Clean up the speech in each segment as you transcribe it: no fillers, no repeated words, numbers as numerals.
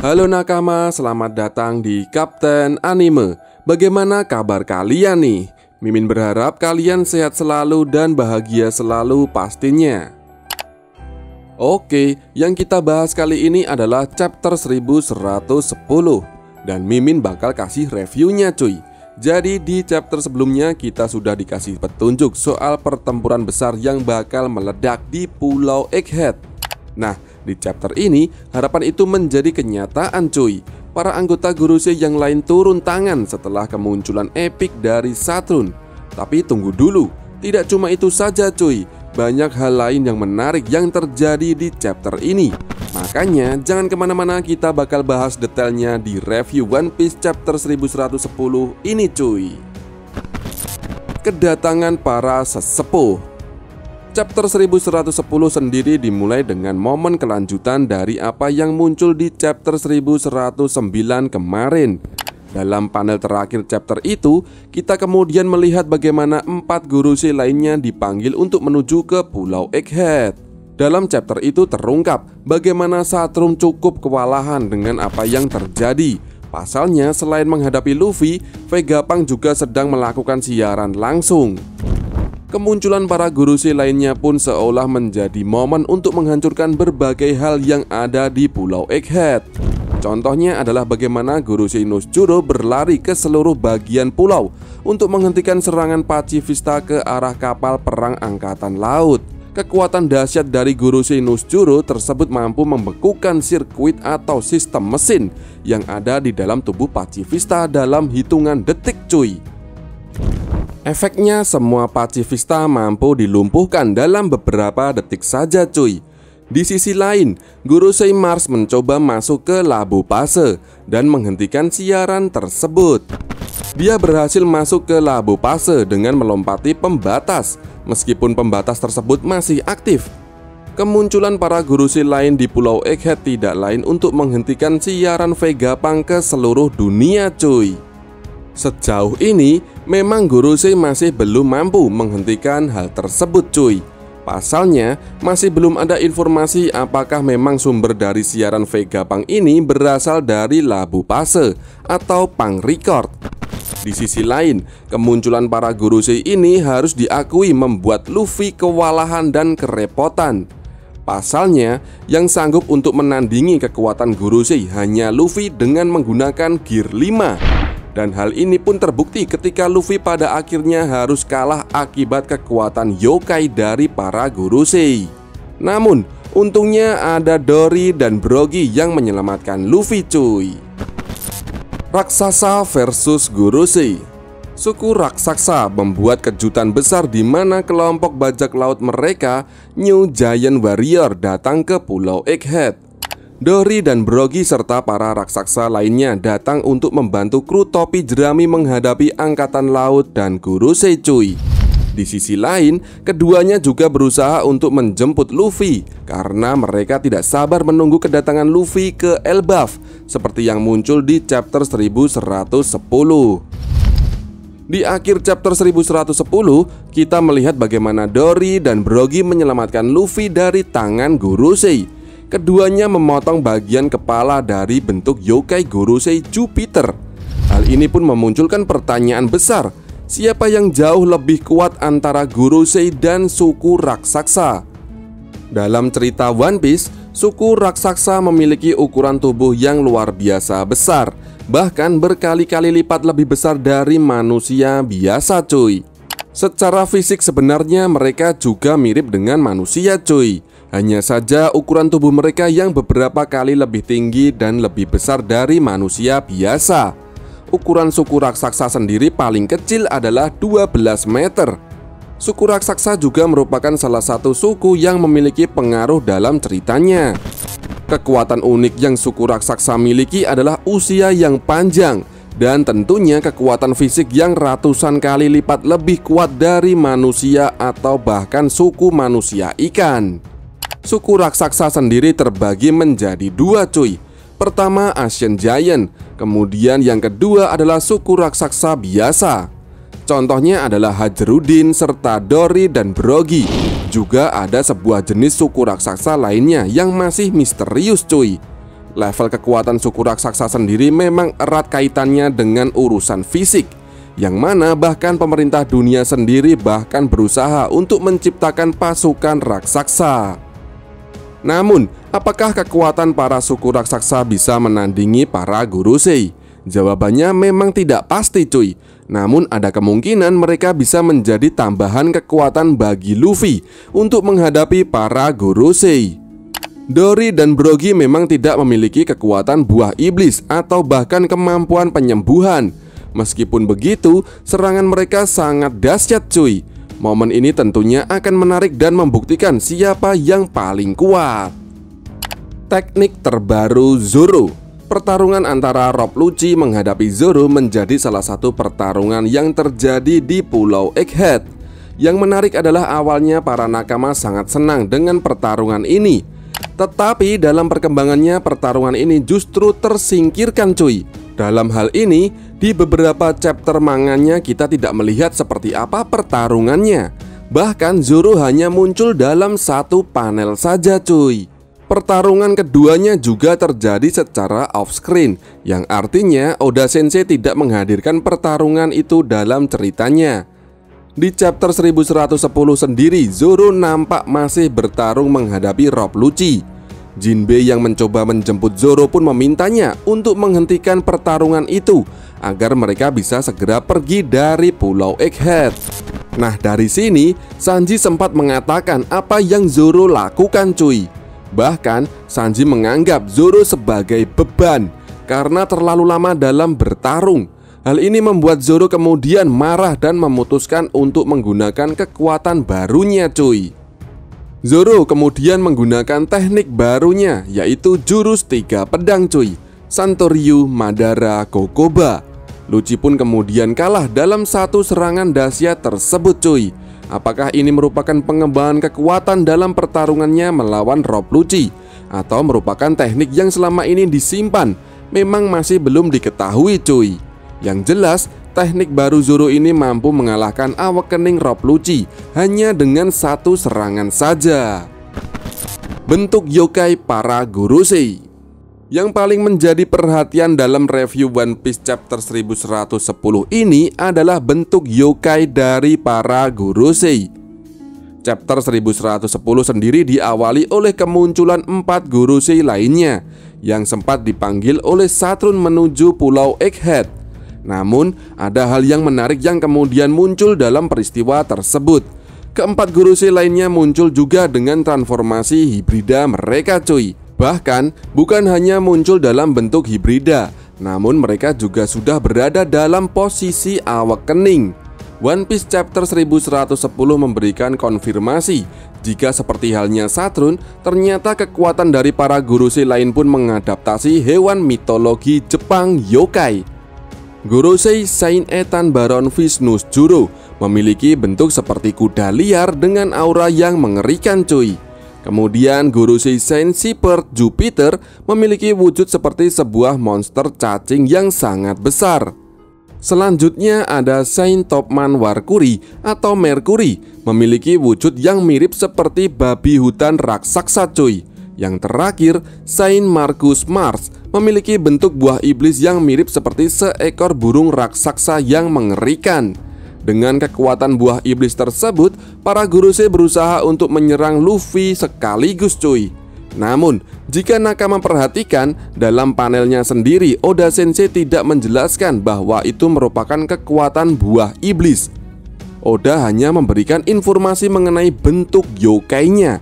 Halo nakama, selamat datang di Kapten Anime. Bagaimana kabar kalian nih? Mimin berharap kalian sehat selalu dan bahagia selalu pastinya. Oke, yang kita bahas kali ini adalah chapter 1110 dan Mimin bakal kasih reviewnya cuy. Jadi di chapter sebelumnya kita sudah dikasih petunjuk soal pertempuran besar yang bakal meledak di Pulau Egghead. Nah, di chapter ini harapan itu menjadi kenyataan cuy. Para anggota Gorosei yang lain turun tangan setelah kemunculan epik dari Saturn. Tapi tunggu dulu, tidak cuma itu saja cuy. Banyak hal lain yang menarik yang terjadi di chapter ini. Makanya jangan kemana-mana, kita bakal bahas detailnya di review One Piece chapter 1110 ini cuy. Kedatangan para sesepuh. Chapter 1110 sendiri dimulai dengan momen kelanjutan dari apa yang muncul di chapter 1109 kemarin. Dalam panel terakhir chapter itu, kita kemudian melihat bagaimana 4 Gorosei lainnya dipanggil untuk menuju ke Pulau Egghead. Dalam chapter itu terungkap bagaimana Saturn cukup kewalahan dengan apa yang terjadi. Pasalnya selain menghadapi Luffy, Vegapunk juga sedang melakukan siaran langsung. Kemunculan para Gorosei lainnya pun seolah menjadi momen untuk menghancurkan berbagai hal yang ada di Pulau Egghead. Contohnya adalah bagaimana Gorosei Inosuchuro berlari ke seluruh bagian pulau untuk menghentikan serangan pacifista ke arah kapal perang angkatan laut. Kekuatan dahsyat dari Gorosei Inosuchuro tersebut mampu membekukan sirkuit atau sistem mesin yang ada di dalam tubuh pacifista dalam hitungan detik cuy. Efeknya semua pacifista mampu dilumpuhkan dalam beberapa detik saja cuy. Di sisi lain, Gorosei Mars mencoba masuk ke Labu Pase dan menghentikan siaran tersebut. Dia berhasil masuk ke Labu Pase dengan melompati pembatas, meskipun pembatas tersebut masih aktif. Kemunculan para Gorosei lain di Pulau Egghead tidak lain untuk menghentikan siaran Vegapunk ke seluruh dunia cuy. Sejauh ini, memang Gorosei masih belum mampu menghentikan hal tersebut cuy. Pasalnya, masih belum ada informasi apakah memang sumber dari siaran Vegapunk ini berasal dari Labu Pase atau Punk Record. Di sisi lain, kemunculan para Gorosei ini harus diakui membuat Luffy kewalahan dan kerepotan. Pasalnya, yang sanggup untuk menandingi kekuatan Gorosei hanya Luffy dengan menggunakan Gear 5. Dan hal ini pun terbukti ketika Luffy pada akhirnya harus kalah akibat kekuatan yokai dari para Gorosei. Namun, untungnya ada Dory dan Brogy yang menyelamatkan Luffy cuy. Raksasa versus Gorosei. Suku raksasa membuat kejutan besar di mana kelompok bajak laut mereka, New Giant Warrior, datang ke Pulau Egghead. Dory dan Brogy serta para raksasa lainnya datang untuk membantu kru topi jerami menghadapi angkatan laut dan Gorosei cuy. Di sisi lain, keduanya juga berusaha untuk menjemput Luffy karena mereka tidak sabar menunggu kedatangan Luffy ke Elbaf seperti yang muncul di chapter 1110. Di akhir chapter 1110, kita melihat bagaimana Dory dan Brogy menyelamatkan Luffy dari tangan Gorosei. Keduanya memotong bagian kepala dari bentuk yokai Gorosei Jupiter. Hal ini pun memunculkan pertanyaan besar, siapa yang jauh lebih kuat antara Gorosei dan suku raksasa? Dalam cerita One Piece, suku raksasa memiliki ukuran tubuh yang luar biasa besar, bahkan berkali-kali lipat lebih besar dari manusia biasa cuy. Secara fisik sebenarnya mereka juga mirip dengan manusia cuy. Hanya saja ukuran tubuh mereka yang beberapa kali lebih tinggi dan lebih besar dari manusia biasa. Ukuran suku raksasa sendiri paling kecil adalah 12 meter. Suku raksasa juga merupakan salah satu suku yang memiliki pengaruh dalam ceritanya. Kekuatan unik yang suku raksasa miliki adalah usia yang panjang dan tentunya kekuatan fisik yang ratusan kali lipat lebih kuat dari manusia atau bahkan suku manusia ikan. Suku raksasa sendiri terbagi menjadi dua cuy. Pertama Asian Giant, kemudian yang kedua adalah suku raksasa biasa. Contohnya adalah Hajarudin serta Dory dan Brogy. Juga ada sebuah jenis suku raksasa lainnya yang masih misterius cuy. Level kekuatan suku raksasa sendiri memang erat kaitannya dengan urusan fisik, yang mana bahkan pemerintah dunia sendiri bahkan berusaha untuk menciptakan pasukan raksasa. Namun, apakah kekuatan para suku raksasa bisa menandingi para Gurusei? Jawabannya memang tidak pasti cuy. Namun ada kemungkinan mereka bisa menjadi tambahan kekuatan bagi Luffy untuk menghadapi para Gurusei. Dory dan Brogy memang tidak memiliki kekuatan buah iblis atau bahkan kemampuan penyembuhan. Meskipun begitu, serangan mereka sangat dahsyat cuy. Momen ini tentunya akan menarik dan membuktikan siapa yang paling kuat. Teknik terbaru Zoro. Pertarungan antara Rob Lucci menghadapi Zoro menjadi salah satu pertarungan yang terjadi di Pulau Egghead. Yang menarik adalah awalnya para nakama sangat senang dengan pertarungan ini. Tetapi dalam perkembangannya pertarungan ini justru tersingkirkan cuy. Dalam hal ini, di beberapa chapter manganya kita tidak melihat seperti apa pertarungannya. Bahkan Zoro hanya muncul dalam satu panel saja cuy. Pertarungan keduanya juga terjadi secara off-screen, yang artinya Oda Sensei tidak menghadirkan pertarungan itu dalam ceritanya. Di chapter 1110 sendiri, Zoro nampak masih bertarung menghadapi Rob Lucci. Jinbei yang mencoba menjemput Zoro pun memintanya untuk menghentikan pertarungan itu agar mereka bisa segera pergi dari Pulau Egghead. Nah, dari sini Sanji sempat mengatakan apa yang Zoro lakukan cuy. Bahkan Sanji menganggap Zoro sebagai beban karena terlalu lama dalam bertarung. Hal ini membuat Zoro kemudian marah dan memutuskan untuk menggunakan kekuatan barunya cuy. Zoro kemudian menggunakan teknik barunya, yaitu jurus 3 pedang cuy, Santoryu Madara Kokoba. Lucci pun kemudian kalah dalam satu serangan dahsyat tersebut cuy. Apakah ini merupakan pengembangan kekuatan dalam pertarungannya melawan Rob Lucci, atau merupakan teknik yang selama ini disimpan? Memang masih belum diketahui cuy. Yang jelas, teknik baru Zoro ini mampu mengalahkan awakening Rob Lucci hanya dengan satu serangan saja. Bentuk yokai para Gurusei. Yang paling menjadi perhatian dalam review One Piece chapter 1110 ini adalah bentuk yokai dari para Gurusei. Chapter 1110 sendiri diawali oleh kemunculan 4 Gurusei lainnya yang sempat dipanggil oleh Saturn menuju Pulau Egghead. Namun, ada hal yang menarik yang kemudian muncul dalam peristiwa tersebut. Keempat Gurusei lainnya muncul juga dengan transformasi hibrida mereka cuy. Bahkan, bukan hanya muncul dalam bentuk hibrida, namun mereka juga sudah berada dalam posisi awakening. One Piece chapter 1110 memberikan konfirmasi jika seperti halnya Saturn, ternyata kekuatan dari para Gurusei lain pun mengadaptasi hewan mitologi Jepang yokai. Gurusei Saint Ethan Baron Vishnus Juro memiliki bentuk seperti kuda liar dengan aura yang mengerikan cuy. Kemudian Gurusei Saint Shepherd Jupiter memiliki wujud seperti sebuah monster cacing yang sangat besar. Selanjutnya ada Saint Topman Warkuri atau Mercury, memiliki wujud yang mirip seperti babi hutan raksasa cuy. Yang terakhir, Saint Marcus Mars memiliki bentuk buah iblis yang mirip seperti seekor burung raksasa yang mengerikan. Dengan kekuatan buah iblis tersebut, para Gurusei berusaha untuk menyerang Luffy sekaligus cuy. Namun, jika nakama perhatikan, dalam panelnya sendiri Oda Sensei tidak menjelaskan bahwa itu merupakan kekuatan buah iblis. Oda hanya memberikan informasi mengenai bentuk yokainya.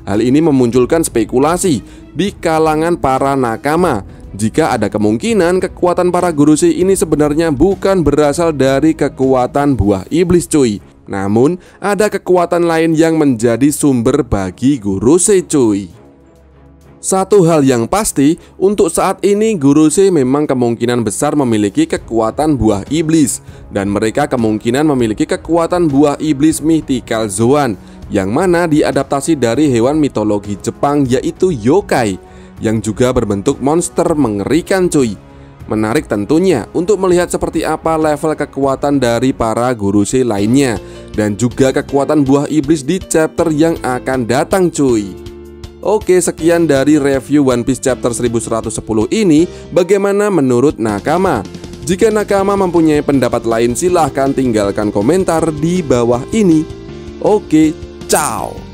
Hal ini memunculkan spekulasi di kalangan para nakama jika ada kemungkinan kekuatan para Gurusei ini sebenarnya bukan berasal dari kekuatan buah iblis cuy. Namun ada kekuatan lain yang menjadi sumber bagi Gurusei cuy. Satu hal yang pasti, untuk saat ini Gurusei memang kemungkinan besar memiliki kekuatan buah iblis. Dan mereka kemungkinan memiliki kekuatan buah iblis Mythical Zoan, yang mana diadaptasi dari hewan mitologi Jepang yaitu yokai, yang juga berbentuk monster mengerikan cuy. Menarik tentunya untuk melihat seperti apa level kekuatan dari para Gurusei lainnya, dan juga kekuatan buah iblis di chapter yang akan datang cuy. Oke, sekian dari review One Piece chapter 1110 ini. Bagaimana menurut Nakama? Jika Nakama mempunyai pendapat lain, silahkan tinggalkan komentar di bawah ini. Oke, ciao.